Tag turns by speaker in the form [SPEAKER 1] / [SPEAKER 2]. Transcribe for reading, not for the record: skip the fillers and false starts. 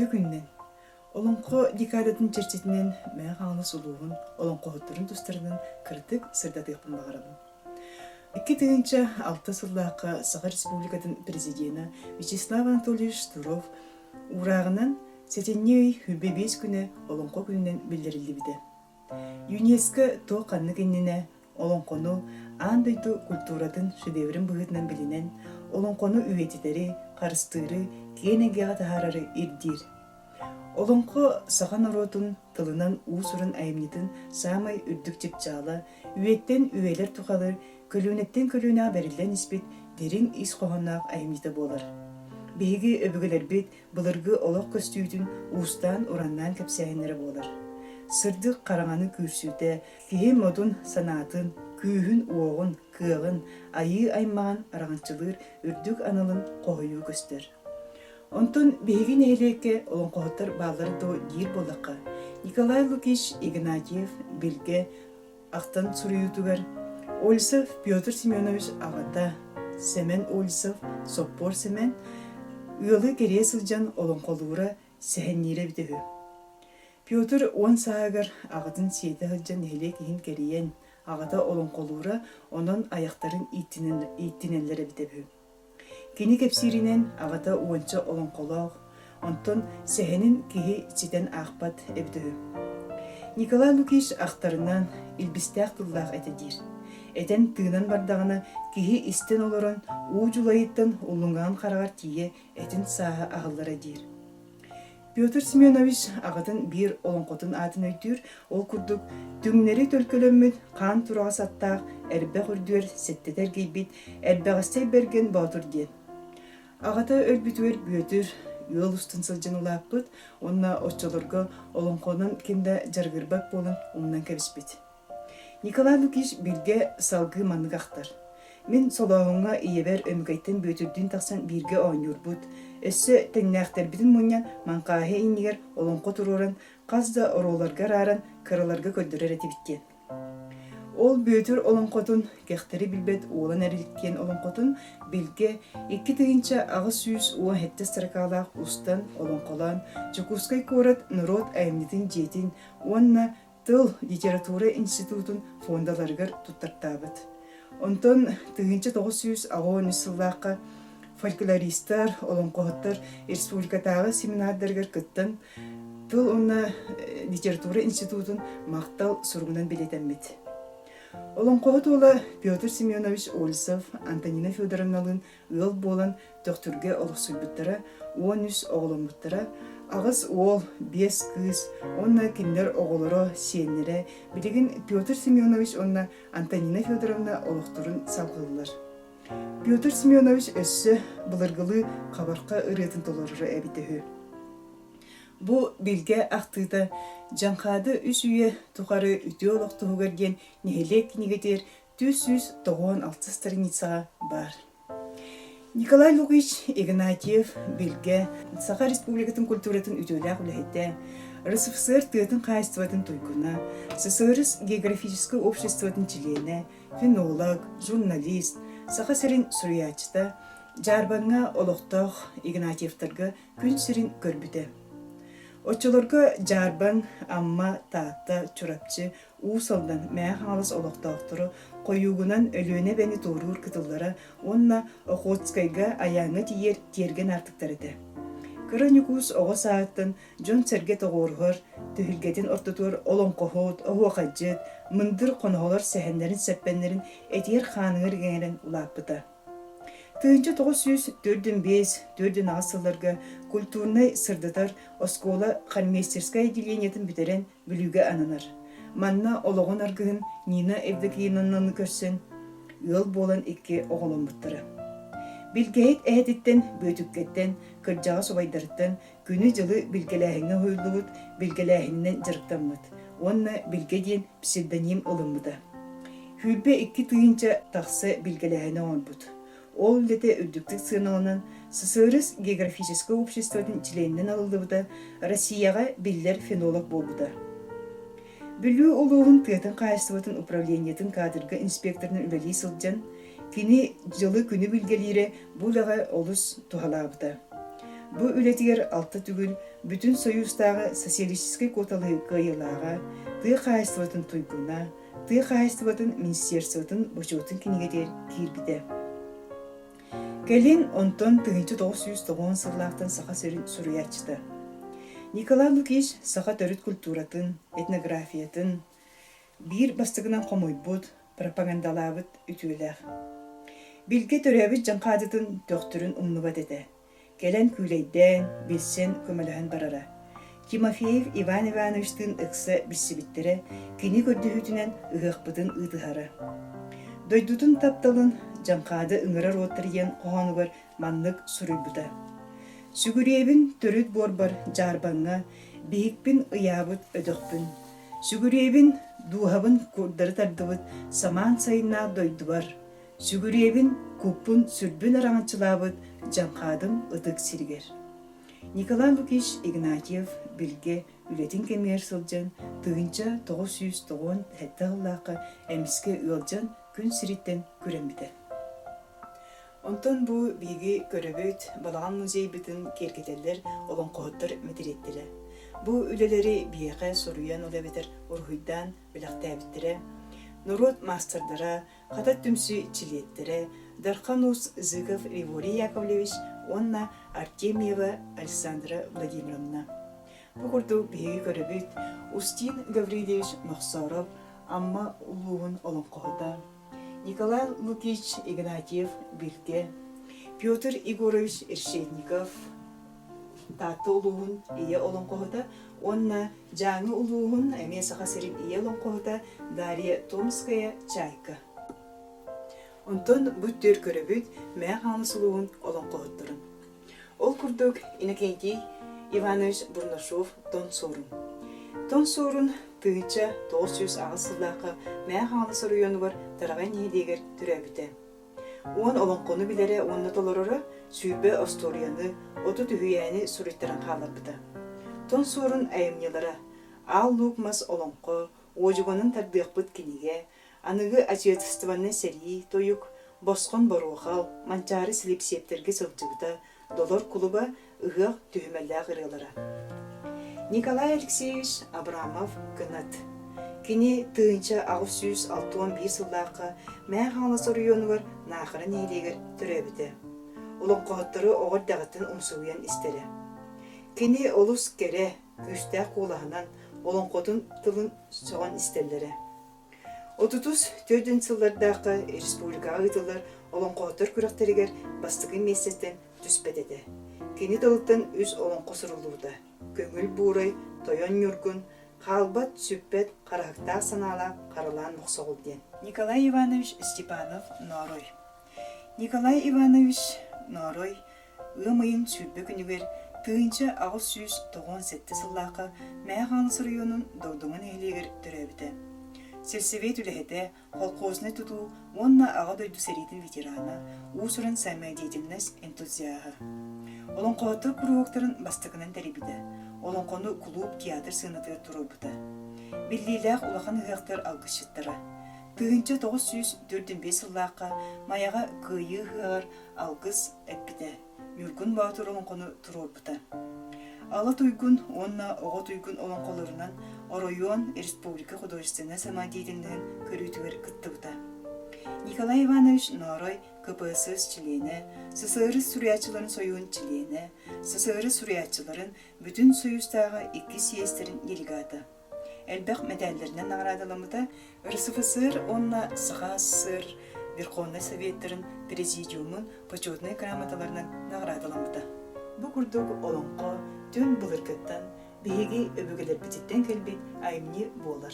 [SPEAKER 1] Үрдүү күннен. Олонқо декадатын черчетинен мәң қаңлы сұлуғын, олонқо хоттырын тұстарынан кіртік сырдатықпын бағарабын. 2006 сыллаққа Саха Республикатын президиена Вячеслав Анатольевич Туров урағынан сетенней хүлбе 5 күні олонқо күнінен білдірілді біді. ЮНЕСКО то қанны кенніне олонқону андайты культуратын шедеврін бұғытынан білінен олонқону үйететері, қарыстыры, кенегеға тахарары ирдир. Олонқо сахан оротун тылынан уусурын айымнитын самай үрдік чепчалы, үйеттен үйелер тұқалыр, көлөнеттен көлөне берілден іспет дерин ис қоғаннақ айымниты болар. Бейгі өбігілер бет бұлырғы олық көстүйдің уустан ураннан кәпсәйінері болар. Сырдық қарағаны күрсүйті, кейі модун санатын, күйін оғын, кығын, айы аймаған арағанчылыр үрдік анылын қойу көстер. Онтон бейгин әйлекке олон қоғыттар бағлары до дир болаққа. Николай Лукич Игнатьев білге ақтан сұруютугар. Ольсов Петр Семенович ағата, Семен Ольсов, Соппор Семен, үйілі кере сылжан олон қолуыра сәхеннере бітігі. Петр 10 сағығар ағатын сейті ғылжан әйлек ең керейен, ағата олон қолуыра оның аяқтарын иттінелері бітігі. Кені кепсиринен ағата уонча олон қолауқ, онтон сәхенін кейі читен ақпат әбдігі. Николай Лукич ақтарынан илбістәқ тұллақ әтедір. Әтен тыынан бардағына кейі істен олырын уужулайыттан улыңған қарағар тие әтін саға ағылар әдір. Петр Семенович ағатын бір олонқотын атын өйтір, ол күрдік түңнері төлкөлөммін қан тұраға саттақ әрбәқ үрдер сеттетер кейбет әрбәғастай берген баутыр ден. Ағата өлбітуер бүйетір үйел ұстын сылжын ұлақпыт, онна отчалырға олонқонын кенді жарғырбақ болын ұмынан кәбіспет. Николай Лукич бірге салғы манық ақтар. Мен солағыңа иебер өмгайттен бүйетірден тақсан бірге ойныр бұд. Өссі тәңнәқтер бітін мұниян манқағы енігер олонқо тұрорын, қазда ороларға рарын кырыларға көддірер әті біткен. Ол бүйетір олонқотын кәқтері білбет оғылан әріліккен олонқотын білге 2 тығынша ағы сүйіз оған хетті сырқалақ ұстан олонқолан, Чукускай көрет нұрот әйімнетін жетін, онына тыл литература институтын фондаларғар тұттартабыд. Онтон тығынша 900 ағуын үсіллаққа фольклористар, олонқоғыттар республикатағы семинардарға кыттан тыл онына литература институтын мақтал сұрғынан білетенмет. Олонқоғыт ола Петр Семенович Ольсов, Антонина Федоровналын ыл болан төқтүрге олықсылбыттара, 13 оғылымбыттара, ағыз ол 5 кыз, онна кендер оғылыры сиенлері, білеген Петр Семенович онна Антонина Федоровна олықтырын салғылылар. Петр Семенович өссі бұлырғылы қабарқа ұретін толырыры әбітігі. Бұ білге ақтыда жаңқады үс үйе тұқары үті олықты ғырген нехелек негетер 496 страницаға бар. Николай Лукич Игнатьев білге Саха Республикатын культуратын үтөләқ үләйті, РСФСР тыатын қайыстыватын тойкуна, СССР географическое обществотын члене, фенолог, журналист, Саха сәрін сұруячыта, жарбанға олықтақ Игнатьевтарға күн сәрін көрбіді. Очолорга жарбан, амма, таатта, чурапчы, уусалдан мәң халыс олықтақтыры қойуғынан өлөне бәні торуыр кытыллара, онна Охотскайга аяңы тиер терген артықтарыды. Кыраникус оғы сааттын жон сәрге тоғырғыр, түйілгетін ортотуар олонқохот, оғуақаджет, мындыр қонағылар сәхендерін сәппенлерін әтер қаныңыр генерен ұлаппыда. Тыынча 904-5 асылларға культурнай сырдатар оскола хальмейстерская отделениетін бітерен білуге ананар. Манна олығын арғығын Нина Евдокиевнаны көрсен, ыл болан 2 оғылын бұттыры. Білгейт әдеттен, бөтіккеттен, кыржаға собайдарыттан, күні жылы білгеләхіңі хойылығыт, білгеләхіңнен жырықтанмыд. Онна білгеден псевдоним ылымыда. Хүлбе 2 тыынча тақсы білгеләхіні он бұд. Ол лете үрдіктік сыналынан СССР географическое обществотын членінен алылды Россияға білдер фенолог болбыда. Бүлі олуғын тыатын қайыстыватын управлениетін кадрға инспекторының үләлі сылджан, кені жылы күні білгелері бұлаға олыс тұхалабыда. Бу үлетигер алты түгіл Бүтүн союзтагы социалистический коталы кайылага, тыа хайстватын туйгуна, тыа хайстватын министерствотун бочотун кинигедер кирбиде. Келин онтон 1990 сыллаактан саха суруячты. Николай Лукич саха төрүт культуратын, этнографиятын бир бастыгынан комойбут, пропагандалабыт үтүөлэх. Билге төрөбүт жаңкаадытын төктүрүн умнубат эте. Келен күлейден, билсен көмөлөһөн барара. Тимофеев Иван Ивановичтын ыксы биссибиттере кини көрдүһүтүнен ыгыкпытын ыытыһары. Дойдутун тапталын жаңкаады ыңырар оттырыен кохонугар маннык суруйбута. Сүгүребин төрүт борбар жарбаңга бейикпин ыябыт өдөкпүн. Сүгүребин дуухабын курдары тардыбыт саман сайыннаах дойдубар. Сүгүребин куппун сүрбүн араңчылабыт жаңкаадым ытык сиргер. Николай Лукич Игнатьев билге үлетин кемер сылжан тыгынча 990 хэттагыллаакка эмиске ыалжан күн сириттен күрэмбите. Онтон бу биги көрөбөт балаган музей битин керкетеллер олонкооттор метиреттиле. Бу үлелери биэхэ соруян олебетер ургуйдан билактаабиттире, народ мастардара, хатат түмсү чилиеттере, Дарханус Зыков Григорий Яковлевич, онна Артемьева Александра Владимировна. Бу курду биги көрөбөт Устин Гаврилевич Махсаров, амма улуун олонкоода. Николай Лукич Игнатьев билге, Петр Егорович Решетников, таты улуун ие олонкоода, онна жаңы улуун эме сахасырин ие олонкоода Дарья Томская Чайка. Онтон бүттер көрөбүт мэ ханысылуун олонкооттурун. Ол курдук Иннокентий Иванович Бурнашов Тонсорун. Тонсорун тыгыча 900 агысыллаакка мэ ханысы районугар тараган ниедегер түрөбүтэ. Он олонкону билере онна толорора сүйбө Асторияны, оту түхүйәни суриттаран халарбыта. Тонсорун айымнелара ал лукмас олонко, ожугонун тардыакпыт киниге, аныгы отечествоны сери тоюк, босқон боруухал, манчары силип септерге сылжыбыта, долор кулуба ыгық түхімәлі ағырылара. Николай Алексеевич Абрамов кынат. Кини тыынча 961 сыллаққа мә ханасы районугар нақыры нейлегер түрәбіті. Олың қоғыттары оғыр дағыттын умсуян істері. Кини олус кере күшті қулағынан олың қотын тылын соған істерлері. 34 сыллардақы республикаға ұйтылар олың қоғыттар күріқтерігер бастығы месеттен түспетеді. Кини тылыттан үз олың қосырылуыда. Көңіл бұрай, тойон нүргін, қалбат сүппет қарақта санала қарылан мұқсағыл ден. Николай Иванович Степанов Норой. Николай Иванович Норой ымайын сүрбі күнігер тыынча 997 сыллаққа Мәғаныс районын дордыңын ейлегер түрәбіті. Сельсовет үләхеті холқозны тұту, онна аға дойду сәрейдің ветерана, усырын самодеятельность энтузиаға. Олон қоғыттыр күріоқтарын бастығынан тәребіді. Олон қону клуб, театр сынатыр тұрыбыды. Беллейләқ улақан ұғақтар алғышыттары. Тыгынча 945 сыллаққа маяға күйі ғығар алғыз әппіді. Мүргін бағытыр олон қону тұрыбыды. Ала туйгун, онна оға туйгун олон қолырынан Оройон Республика художественной самодеятельностью көрүтүгер кыттыбыта. Николай Иванович Норой КПСС члены, СССР суриятчыларын союун члены, СССР суриятчыларын бүтүн союздагы 2 съездерин делегаты. Элбек медальлеринен наградалымыта РСФСР онна Саха СССР Верховный Советтерин президиумун почетный грамоталарынан наградалымыта. Бу курдук олонко түн былыркыттан биһиги өбүгелер бититтен келбит айымни болар.